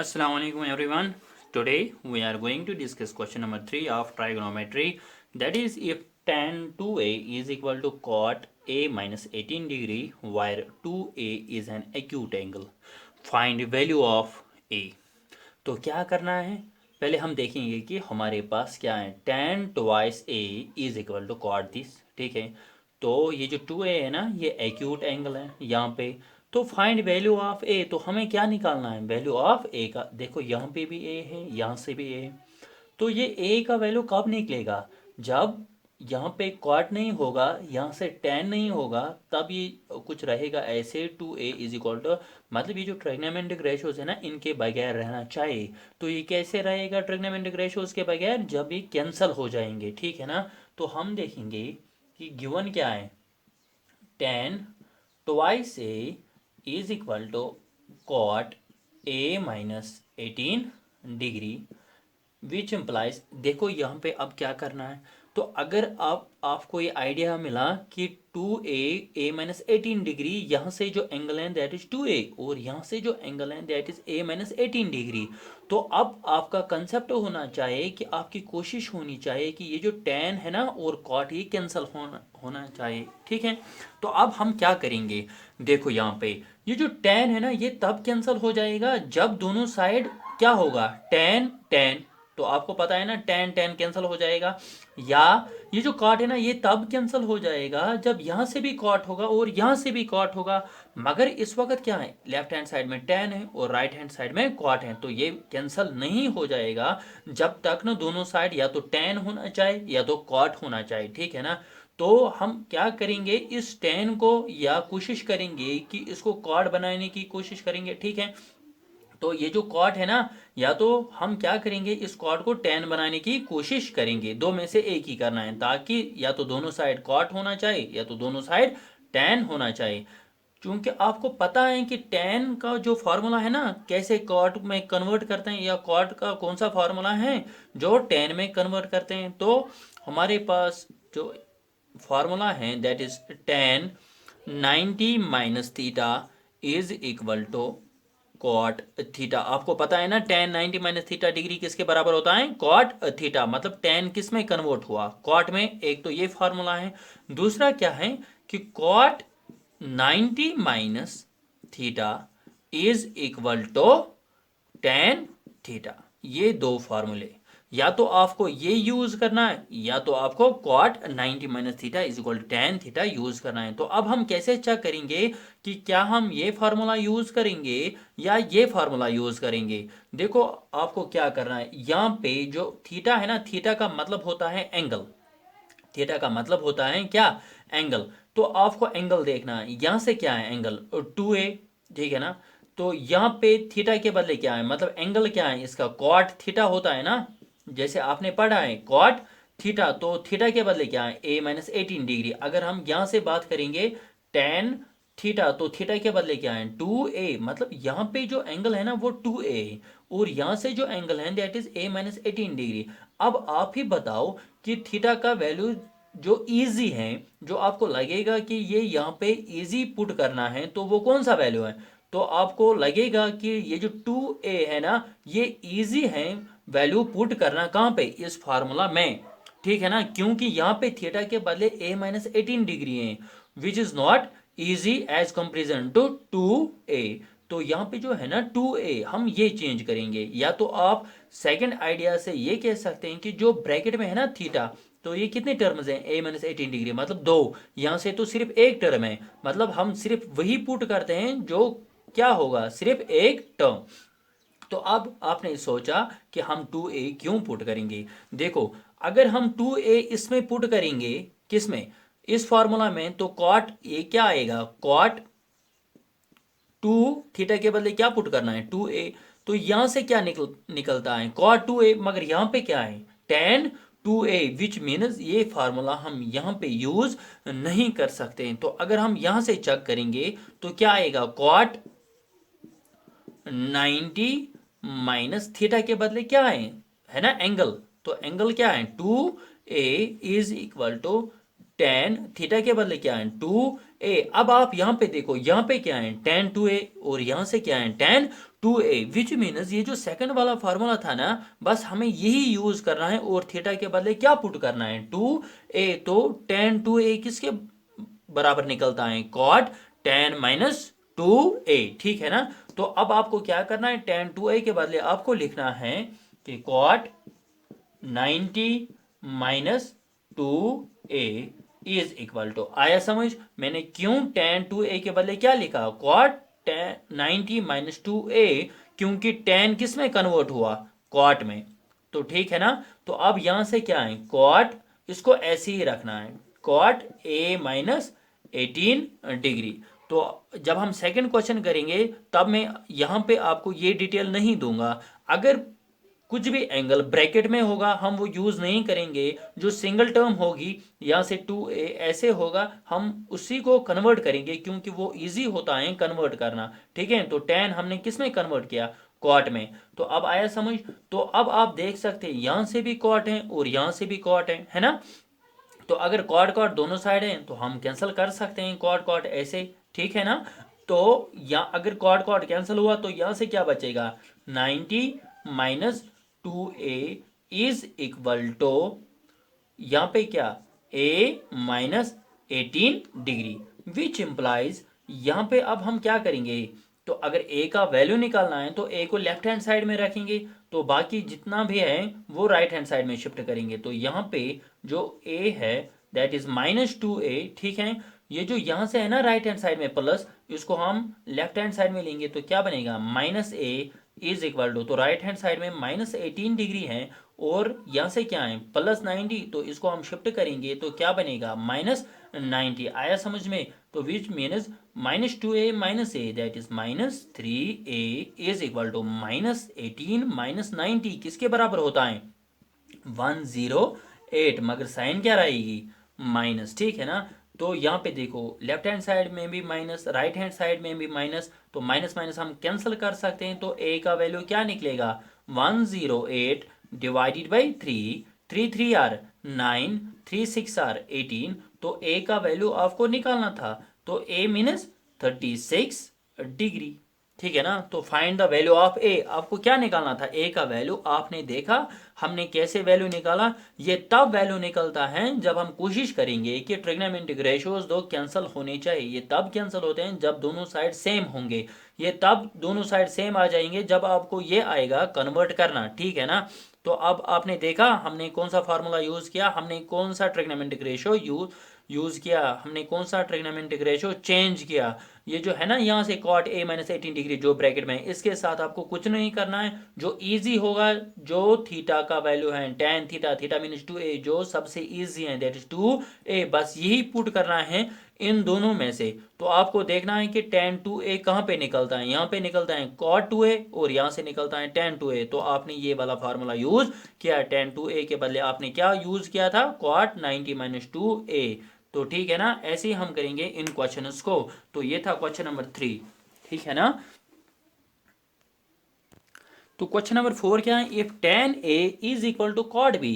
Assalamu alaikum everyone. Today we are going to discuss question number 3 of trigonometry, that is if tan 2a is equal to cot a minus 18 degree where 2a is an acute angle. Find value of a. तो क्या करना है, पहले हम देखेंगे कि हमारे पास क्या है, tan twice a is equal to cot this, ठीक है। तो ये जो 2a है ना, ये एक्यूट एंगल है यहाँ पे। तो फाइंड वैल्यू ऑफ ए, तो हमें क्या निकालना है, वैल्यू ऑफ ए का। देखो यहाँ पे भी ए है, यहाँ से भी ए है। तो ये ए का वैल्यू कब निकलेगा, जब यहाँ पे कॉट नहीं होगा, यहाँ से टेन नहीं होगा, तब ये कुछ रहेगा ऐसे। 2a इज इक्वल टू, मतलब ये जो ट्रिग्नोमेट्रिक रेशियोज है ना, इनके बगैर रहना चाहिए। तो ये कैसे रहेगा ट्रिग्नोमेट्रिक रेशियोज के बगैर, जब ये कैंसल हो जाएंगे, ठीक है ना। तो हम देखेंगे कि गिवन क्या है, tan twice a is equal to cot a minus 18 degree, which implies, देखो यहाँ पे अब क्या करना है। तो अगर आपको ये आइडिया मिला कि 2a माइनस 18 डिग्री, यहाँ से जो एंगल है दैट इज 2a, और यहाँ से जो एंगल है that is a minus 18 degree. तो अब आपका कंसेप्ट होना चाहिए कि आपकी कोशिश होनी चाहिए कि ये जो tan है ना और cot, ये कैंसिल होना चाहिए, ठीक है। तो अब हम क्या करेंगे, देखो यहाँ पे ये जो tan है ना, ये तब कैंसिल हो जाएगा जब दोनों साइड क्या होगा, tan tan। तो आपको पता है ना, tan tan कैंसिल हो जाएगा। या ये जो कॉट है ना, ये तब कैंसिल हो जाएगा जब यहां से भी कॉट होगा और यहां से भी कॉट होगा। मगर इस वक्त क्या है, लेफ्ट हैंड साइड में tan है और राइट हैंड साइड में कॉट है, तो ये कैंसिल नहीं हो जाएगा जब तक ना दोनों साइड या तो tan होना चाहिए या तो कॉट होना चाहिए, ठीक है ना। तो हम क्या करेंगे, इस tan को, या कोशिश करेंगे कि इसको कॉट बनाने की कोशिश करेंगे, ठीक है। तो ये जो कॉट है ना, या तो हम क्या करेंगे, इस कॉट को tan बनाने की कोशिश करेंगे, दो में से एक ही करना है, ताकि या तो दोनों साइड कॉट होना चाहिए या तो दोनों साइड tan होना चाहिए। क्योंकि आपको पता है कि tan का जो फॉर्मूला है ना, कैसे कॉट में कन्वर्ट करते हैं, या कॉट का कौन सा फॉर्मूला है जो tan में कन्वर्ट करते हैं। तो हमारे पास जो फॉर्मूला है that is tan 90 minus theta is equal to cot theta. आपको पता है ना, tan 90 माइनस थीटा डिग्री किसके बराबर होता है, कॉट थीटा। मतलब tan किस में कन्वर्ट हुआ, कॉट में। एक तो ये फॉर्मूला है। दूसरा क्या है कि cot 90 minus theta is equal to tan theta. ये दो फार्मूले, या तो आपको ये यूज करना है या तो आपको cot 90 minus theta is equal to tan theta use करना है। तो अब हम कैसे चेक करेंगे कि क्या हम ये फार्मूला यूज करेंगे या ये फार्मूला यूज करेंगे। देखो आपको क्या करना है, यहाँ पे जो थीटा है ना, थीटा का मतलब होता है एंगल। थीटा का मतलब होता है क्या, एंगल। तो आपको एंगल देखना है, यहाँ से क्या है एंगल 2a, ठीक है ना। तो यहाँ पे थीटा के बदले क्या है, मतलब एंगल क्या है इसका, कॉट थीटा होता है ना, जैसे आपने पढ़ा है कॉट थीटा। तो थीटा के बदले क्या है, a माइनस 18 डिग्री। अगर हम यहाँ से बात करेंगे tan थीटा, तो थीटा के बदले क्या है 2a, मतलब यहाँ पे जो एंगल है ना वो 2a है, और यहाँ से जो एंगल है that is a minus 18 degree. अब आप ही बताओ कि थीटा का वैल्यू जो इजी है, जो आपको लगेगा कि ये यहाँ पे इजी पुट करना है, तो वो कौन सा वैल्यू है। तो आपको लगेगा कि ये जो 2a है ना, ये इजी है वैल्यू पुट करना, कहाँ पे, इस फार्मूला में, ठीक है ना। क्योंकि यहाँ पे थीटा के बदले a माइनस 18 डिग्री है, which is not easy as comparison to 2a। तो यहाँ पे जो है ना 2a, हम ये चेंज करेंगे। या तो आप सेकंड आइडिया से ये कह सकते हैं कि जो ब्रैकेट में है ना थीटा, तो ये कितने टर्म्स हैं, a माइनस 18 डिग्री, मतलब दो। यहाँ से तो सिर्फ एक टर्म है, मतलब हम सिर्फ वही पुट करते हैं जो क्या होगा, सिर्फ एक टर्म। तो अब आपने सोचा कि हम 2a क्यों पुट करेंगे। देखो अगर हम 2a इसमें पुट करेंगे, किस में, इस फॉर्मूला में, तो कॉट ए क्या आएगा, कॉट 2 थीटा के बदले क्या पुट करना है 2a। तो यहां से क्या निकलता है cot 2a, मगर यहां पे क्या है tan 2a, विच मीन्स ये फार्मूला हम यहां पे यूज नहीं कर सकते। तो अगर हम यहां से चेक करेंगे तो क्या आएगा, cot 90 माइनस थीटा के बदले क्या है ना एंगल। तो एंगल क्या है 2a is equal to tan, theta के बदले क्या है 2a ए। अब आप यहाँ पे देखो, यहाँ पे क्या है tan 2a और यहाँ से क्या है tan 2a, विच मीन्स ये जो सेकंड वाला फार्मूला था ना, बस हमें यही यूज करना है और थीटा के बदले क्या पुट करना है 2a। तो tan 2a किसके बराबर निकलता है cot tan माइनस 2a, ठीक है ना। तो अब आपको क्या करना है, tan 2a के बदले आपको लिखना है कि cot 90 minus 2a is equal to, आया समझ मैंने क्यों tan 2a के बदले क्या लिखा cot 90 माइनस 2a, क्योंकि tan किस में कन्वर्ट हुआ, cot में। तो ठीक है ना। तो अब यहां से क्या है cot, इसको ऐसे ही रखना है cot a माइनस 18 डिग्री। तो जब हम सेकंड क्वेश्चन करेंगे तब मैं यहां पे आपको ये डिटेल नहीं दूंगा। अगर कुछ भी एंगल ब्रैकेट में होगा हम वो यूज नहीं करेंगे, जो सिंगल टर्म होगी यहाँ से 2a ऐसे होगा हम उसी को कन्वर्ट करेंगे, क्योंकि वो इजी होता है कन्वर्ट करना, ठीक है। तो tan हमने किस में कन्वर्ट किया, कॉट में। तो अब आया समझ। तो अब आप देख सकते हैं यहाँ से भी कॉट है और यहाँ से भी कॉट है ना। तो अगर कॉट कॉट दोनों साइड है तो हम कैंसिल कर सकते हैं कॉट कॉट ऐसे, ठीक है ना। तो या अगर कॉट कॉट कैंसिल हुआ तो यहां से क्या बचेगा 90 minus 2a is equal to, यहां पे क्या a minus 18 degree, which implies यहां पे अब हम क्या करेंगे, तो अगर a का वैल्यू निकालना है तो a को लेफ्ट हैंड साइड में रखेंगे, तो बाकी जितना भी है वो राइट हैंड साइड में शिफ्ट करेंगे। तो यहाँ पे जो a है दैट इज माइनस 2a, ठीक है। ये जो यहाँ से है ना राइट हैंड साइड में प्लस, इसको हम लेफ्ट हैंड साइड में लेंगे तो क्या बनेगा minus a is equal to, तो राइट हैंड साइड में माइनस 18 डिग्री है और यहाँ से क्या है प्लस 90, तो इसको हम शिफ्ट करेंगे तो क्या बनेगा माइनस 90, आया समझ में। तो which means minus 2a minus a that is minus 3a is equal to minus 18 minus 90 किसके बराबर होता है 108, मगर साइन क्या रहेगी माइनस, ठीक है ना। तो यहाँ पे देखो लेफ्ट हैंड साइड में भी माइनस, राइट हैंड साइड में भी माइनस, तो माइनस माइनस हम कैंसिल कर सकते हैं। तो a का वैल्यू क्या निकलेगा 108 डिवाइडेड बाई 3, 3 3 आर 9, 3 6 आर 18, तो a का वैल्यू आपको निकालना था, तो a मीनस 36 डिग्री, ठीक है ना। तो find the value of a, आपको क्या निकालना था a का वैल्यू, आपने देखा हमने कैसे वैल्यू निकाला। ये तब वैल्यू निकलता है जब हम कोशिश करेंगे कि ट्रिग्नोमेट्रिक रेशियोज दो कैंसिल होने चाहिए, ये तब कैंसिल होते हैं जब दोनों साइड सेम होंगे, ये तब दोनों साइड सेम आ जाएंगे जब आपको ये आएगा कन्वर्ट करना, ठीक है ना। तो अब आपने देखा हमने कौन सा फार्मूला यूज किया, हमने कौन सा ट्रिग्नोमेट्रिक रेशियो यूज किया, हमने कौन सा ट्रिग्नोमेट्रिक रेशियो चेंज किया। ये जो है ना यहाँ से cot a माइनस 18 डिग्री जो ब्रैकेट में है, इसके साथ आपको कुछ नहीं करना है, जो इजी होगा, जो थीटा का वैल्यू है tan थीटा, थीटा मीनस 2a जो सबसे इजी है दैट इज 2a, बस यही पुट करना है इन दोनों में से। तो आपको देखना है कि tan 2a कहाँ पे निकलता है, यहाँ पे निकलता है cot 2a और यहाँ से निकलता है tan 2a। तो आपने ये वाला फार्मूला यूज किया, tan 2a के बदले आपने क्या यूज किया था cot 90 माइनस 2a। तो ठीक है ना, ऐसे ही हम करेंगे इन क्वेश्चंस को। तो ये था क्वेश्चन नंबर 3, ठीक है ना। तो क्वेश्चन नंबर 4 क्या है, if tan a is equal to cot b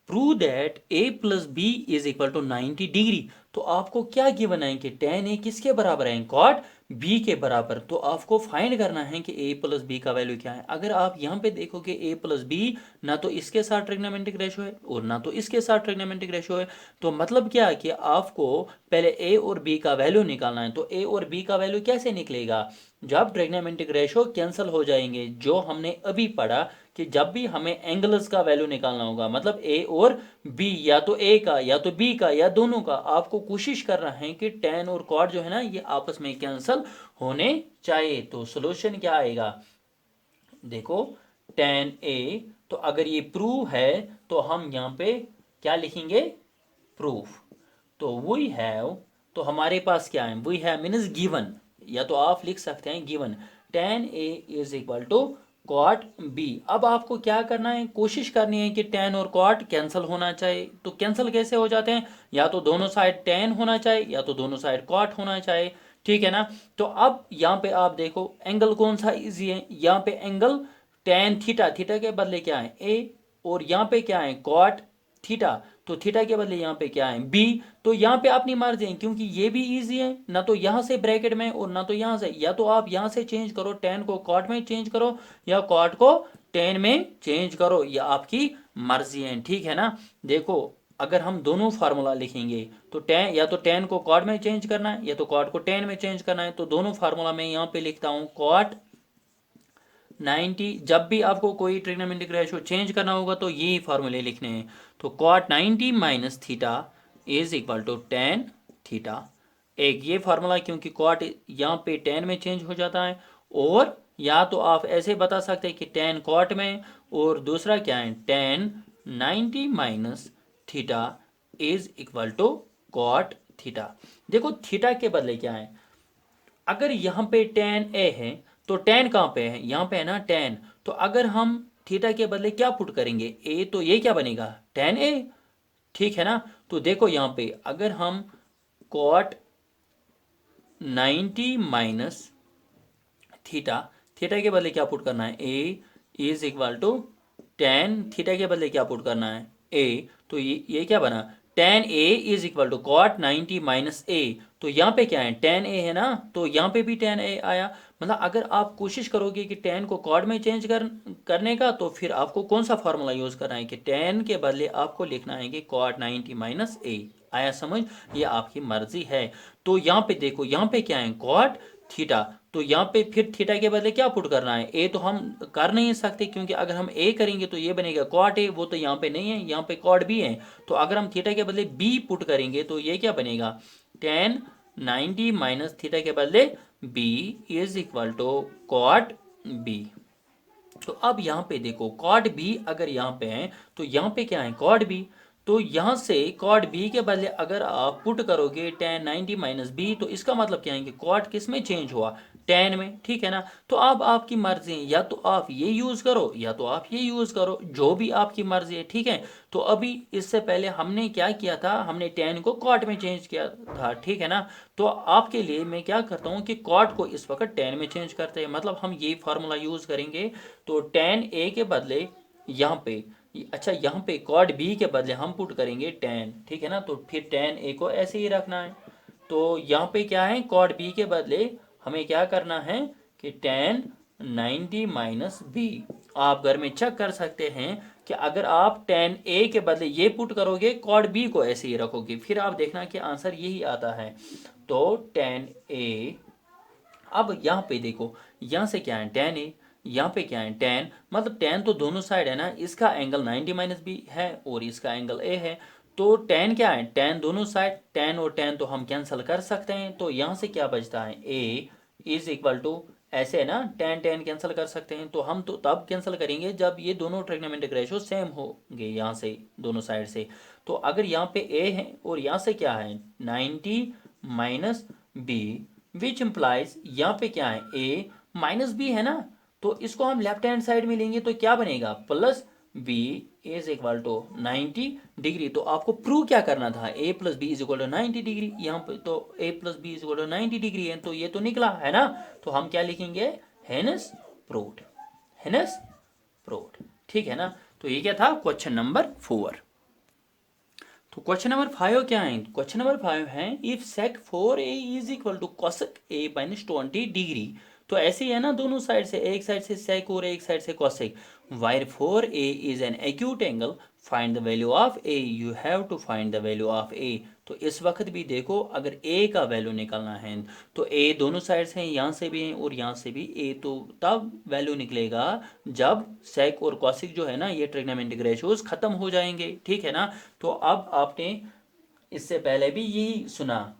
prove that a plus B is equal to 90 degree. तो आपको क्या गिवन है कि tan a किसके बराबर है cot b के बराबर। तो आपको फाइंड करना है कि a प्लस बी का वैल्यू क्या है। अगर आप यहाँ पे देखो कि a प्लस बी ना तो इसके साथ ट्रिग्नोमेट्रिक रेशियो है और ना तो इसके साथ ट्रिग्नोमेट्रिक रेशियो है, तो मतलब क्या है कि आपको पहले a और b का वैल्यू निकालना है। तो a और b का वैल्यू कैसे निकलेगा, जब ट्रिग्नोमेट्रिक रेशियो कैंसिल हो जाएंगे, जो हमने अभी पढ़ा कि जब भी हमें एंगल्स का वैल्यू निकालना होगा, मतलब a और b, या तो a का या तो b का या दोनों का, आपको कोशिश करना है कि tan और cot जो है ना ये आपस में कैंसिल होने चाहिए। तो सोल्यूशन क्या आएगा, देखो tan a, तो अगर ये प्रूव है तो हम यहाँ पे क्या लिखेंगे प्रूफ। तो वी हैव, तो हमारे पास क्या है वी हैव मीन्स गिवन, या तो आप लिख सकते हैं given tan a is equal to cot b। अब आपको क्या करना है, कोशिश करनी है कि tan और cot कैंसिल होना चाहिए। तो कैंसिल कैसे हो जाते हैं, या तो दोनों साइड tan होना चाहिए या तो दोनों साइड cot होना चाहिए, ठीक है ना। तो अब यहाँ पे आप देखो एंगल कौन सा इजी है, यहाँ पे एंगल tan थीटा, थीटा के बदले क्या है a, और यहाँ पे क्या है cot थीटा, तो थीटा के बदले यहाँ पे क्या है बी। तो यहाँ पे अपनी मर्जी है, क्योंकि ये भी इजी है, ना तो यहाँ से ब्रैकेट में और ना तो यहाँ से, या तो आप यहाँ से चेंज करो, टेन को कॉट में चेंज करो या कॉट को टेन में चेंज करो, या आपकी मर्जी है, ठीक है ना। देखो अगर हम दोनों फार्मूला लिखेंगे तो टेन, या तो टेन को कॉट में चेंज करना है या तो कॉट को टेन में चेंज करना है। तो दोनों फार्मूला में यहाँ पे लिखता हूँ कॉट 90। जब भी आपको कोई ट्रिग्नोमेट्रिक रेशियो चेंज करना होगा तो यही फार्मूले लिखने हैं। तो cot 90 minus theta is equal to tan theta. एक ये फार्मूला, क्योंकि कॉट यहाँ पे टेन में चेंज हो जाता है, और या तो आप ऐसे बता सकते हैं कि टेन कॉट में, और दूसरा क्या है tan 90 minus theta is equal to cot theta. देखो थीटा के बदले क्या है, अगर यहाँ पे टेन ए है तो टेन कहाँ पे है, यहाँ पे है ना टेन। तो अगर हम थीटा के बदले क्या पुट करेंगे ए, तो ये क्या बनेगा टेन ए, ठीक है ना। तो देखो यहाँ पे अगर हम कॉट 90 माइनस थीटा, थीटा के बदले क्या पुट करना है A is equal to tan, theta के बदले क्या पुट करना है ए। तो ये क्या बना tan A is equal to cot 90 minus A. तो यहाँ पे क्या है टेन ए है ना, तो यहाँ पे भी टेन ए आया। मतलब अगर आप कोशिश करोगे कि टेन को कॉट में चेंज करने का, तो फिर आपको कौन सा फार्मूला यूज करना है कि टेन के बदले आपको लिखना है कि कॉट 90 माइनस ए। आया समझ, ये आपकी मर्जी है। तो यहाँ पे देखो यहाँ पे क्या है कॉट थीटा, तो यहाँ पे फिर थीटा के बदले क्या पुट करना है ए, तो हम कर नहीं सकते, क्योंकि अगर हम ए करेंगे तो ये बनेगा कॉट ए, वो तो यहाँ पे नहीं है, यहाँ पे कॉट बी है। तो अगर हम थीटा के बदले बी पुट करेंगे तो ये क्या बनेगा टेन 90 माइनस थीटा के बदले b is equal to cot b. तो अब यहाँ पे देखो कॉट बी अगर यहाँ पे है तो यहाँ पे क्या है कॉट बी। तो यहाँ से कॉट बी के बदले अगर आप पुट करोगे टेन 90 माइनस बी, तो इसका मतलब क्या है कि कॉट किस में चेंज हुआ टेन में, ठीक है ना। तो अब आपकी मर्जी है, या तो आप ये यूज करो या तो आप ये यूज करो, जो भी आपकी मर्जी है, ठीक है। तो अभी इससे पहले हमने क्या किया था, हमने टेन को कॉट में चेंज किया था, ठीक है ना। तो आपके लिए मैं क्या करता हूँ कि कॉट को इस वक्त टेन में चेंज करते हैं, मतलब हम ये फार्मूला यूज करेंगे। तो टेन ए के बदले यहाँ पे, अच्छा यहाँ पे कॉट बी के बदले हम पुट करेंगे टेन, ठीक है ना। तो फिर टेन ए को ऐसे ही रखना है। तो यहाँ पे क्या है कॉट बी के बदले हमें क्या करना है कि टेन 90 माइनस बी। आप घर में चेक कर सकते हैं कि अगर आप टेन ए के बदले ये पुट करोगे, कॉट बी को ऐसे ही रखोगे, फिर आप देखना कि आंसर यही आता है। तो टेन ए, अब यहाँ पे देखो यहाँ से क्या है टेन ए, यहाँ पे क्या है टेन, मतलब टेन तो दोनों साइड है ना, इसका एंगल 90 माइनस बी है और इसका एंगल ए है। तो टेन क्या है टेन दोनों साइड, टेन और टेन तो हम कैंसिल कर सकते हैं। तो यहाँ से क्या बचता है ए इज इक्वल टू, ऐसे है ना टेन टेन कैंसिल कर सकते हैं। तो हम तो तब कैंसिल करेंगे जब ये दोनों ट्रिग्नोमेट्रिक रेशियो सेम होंगे यहाँ से दोनों साइड से। तो अगर यहाँ पे ए है और यहाँ से क्या है 90 माइनस बी, विच इम्प्लाइज यहाँ पे क्या है ए माइनस बी है ना, तो इसको हम लेफ्ट हैंड साइड में लेंगे तो क्या बनेगा plus B is equal to 90 degree. तो आपको प्रूव क्या करना था A plus B is equal to 90 degree, यहाँ पे तो A plus B is equal to 90 degree है, तो ये तो निकला है ना। तो हम क्या लिखेंगे हेनस प्रूव्ड, हेनस प्रूव्ड, ठीक है ना। तो ये क्या था क्वेश्चन नंबर 4। तो क्वेश्चन नंबर 5 क्या है, क्वेश्चन नंबर 5 है if sec 4a is equal to cosec a minus 20 degree. तो ऐसे ही है ना दोनों साइड से, एक साइड से सेक और एक साइड से cosec, where 4a is an acute angle, find the value of a, you have to find the value of a। तो इस वक्त भी देखो अगर a का वैल्यू निकालना है तो a दोनों साइड से यहाँ से भी है और यहाँ से भी a, तो तब वैल्यू निकलेगा जब सेक और कॉसिक जो है ना ये ट्रिग्नोमेट्रिक रेशियोज खत्म हो जाएंगे, ठीक है ना। तो अब आपने इससे पहले भी यही सुना,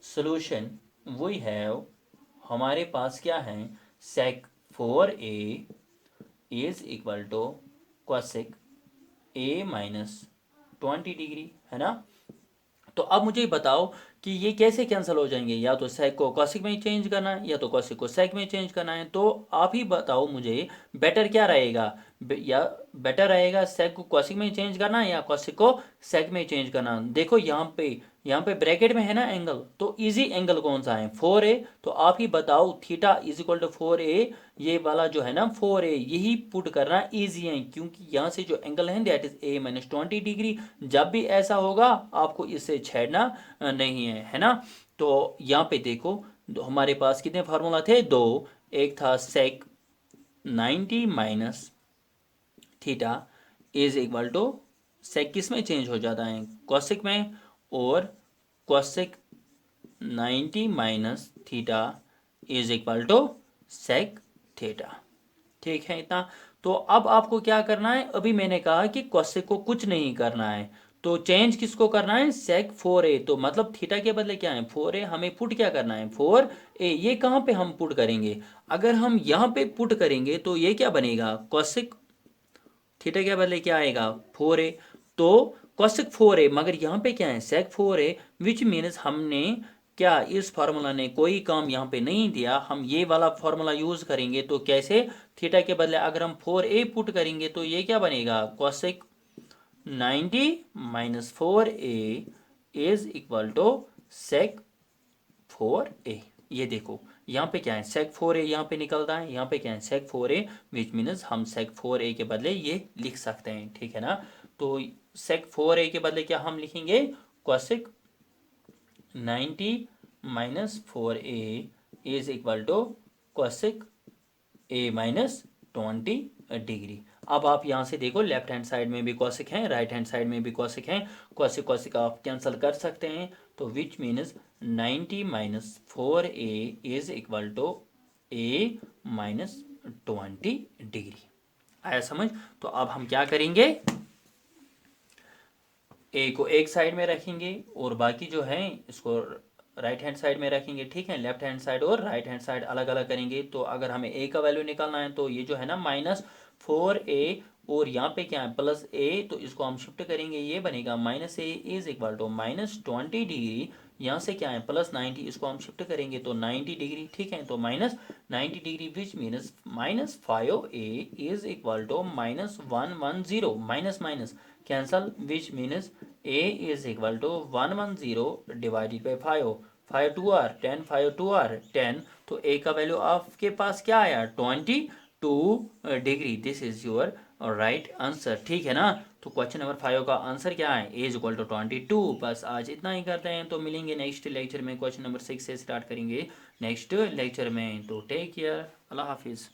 सोल्यूशन वी हैव, हमारे पास क्या है sec 4a is equal to cosec a minus 20 degree, है ना। तो अब मुझे बताओ कि ये कैसे कैंसिल हो जाएंगे, या तो सेक को कॉसिक में चेंज करना है या तो कॉसिक को सेक में चेंज करना है। तो आप ही बताओ मुझे बेटर क्या रहेगा, या बेटर रहेगा सेक को कॉसिक में चेंज करना या कॉसिक को सेक में चेंज करना। देखो यहाँ पे ब्रैकेट में है ना एंगल, तो इजी एंगल कौन सा है, 4a। तो आप ही बताओ theta is equal to 4a, ये वाला जो है ना 4a, यही पुट करना इजी है, क्योंकि यहाँ से जो एंगल है that is a minus 20 degree. जब भी ऐसा होगा आपको इससे छेड़ना नहीं है ना। तो यहाँ पे देखो हमारे पास कितने फार्मूला थे, दो। एक था sec 90 minus theta is equal to, sec किस में चेंज हो जाता है, कॉसिक में, और cosec 90 minus theta is equal to sec theta. ठीक है इतना। तो अब आपको क्या करना है, अभी मैंने कहा कि कॉसेक को कुछ नहीं करना है, तो चेंज किसको करना है, सेक 4a। तो मतलब थीटा के बदले क्या है 4a, हमें पुट क्या करना है 4a। ये कहाँ पे हम पुट करेंगे, अगर हम यहाँ पे पुट करेंगे तो ये क्या बनेगा, कॉसेक थीटा के बदले क्या आएगा 4a। तो कॉसेक 4a, मगर यहाँ पे क्या है सेक 4a, विच मीन्स हमने क्या, इस फार्मूला ने कोई काम यहाँ पे नहीं दिया, हम ये वाला फार्मूला यूज करेंगे। तो कैसे, थीटा के बदले अगर हम 4a पुट करेंगे तो ये क्या बनेगा, cosec 90 minus 4a is equal to sec 4a। ये देखो यहाँ पे क्या है सेक 4a, यहाँ पे निकलता है, यहाँ पे क्या है सेक 4a, विच मीन्स हम सेक 4a के बदले ये लिख सकते हैं। ठीक है ना। तो सेक 4a के बदले क्या हम लिखेंगे, cosec 90 minus 4a is equal to cosec a minus 20 degree. अब आप यहाँ से देखो लेफ्ट हैंड साइड में भी कॉसिक है, राइट हैंड साइड में भी कॉसिक है, कॉसिक कॉसिक आप कैंसिल कर सकते हैं। तो which means 90 minus 4a is equal to a minus 20 degree. आया समझ। तो अब हम क्या करेंगे, ए को एक साइड में रखेंगे और बाकी जो है इसको राइट हैंड साइड में रखेंगे। ठीक है, लेफ्ट हैंड साइड और राइट हैंड साइड अलग अलग करेंगे। तो अगर हमें ए का वैल्यू निकालना है तो ये जो है ना माइनस 4a, और यहाँ पे क्या है प्लस a, तो इसको हम शिफ्ट करेंगे, ये बनेगा minus a is equal to minus 20 degree. यहाँ से क्या है प्लस 90, इसको हम शिफ्ट करेंगे तो 90 डिग्री। ठीक है, तो minus 90 degree, which means minus 5a is equal to minus 110, minus minus cancel, which means a is equal to 110 divided by 5, 5 2 are 10, 5 2 are 10। तो a का वैल्यू आपके पास क्या आया 22 degree. This is your right answer. ठीक है ना। तो question number 5 का आंसर क्या है, a इज इक्वल टू 22। बस आज इतना ही करते हैं, तो मिलेंगे नेक्स्ट लेक्चर में, क्वेश्चन नंबर 6 से स्टार्ट करेंगे नेक्स्ट लेक्चर में। तो टेक केयर, अल्लाह हाफिज़।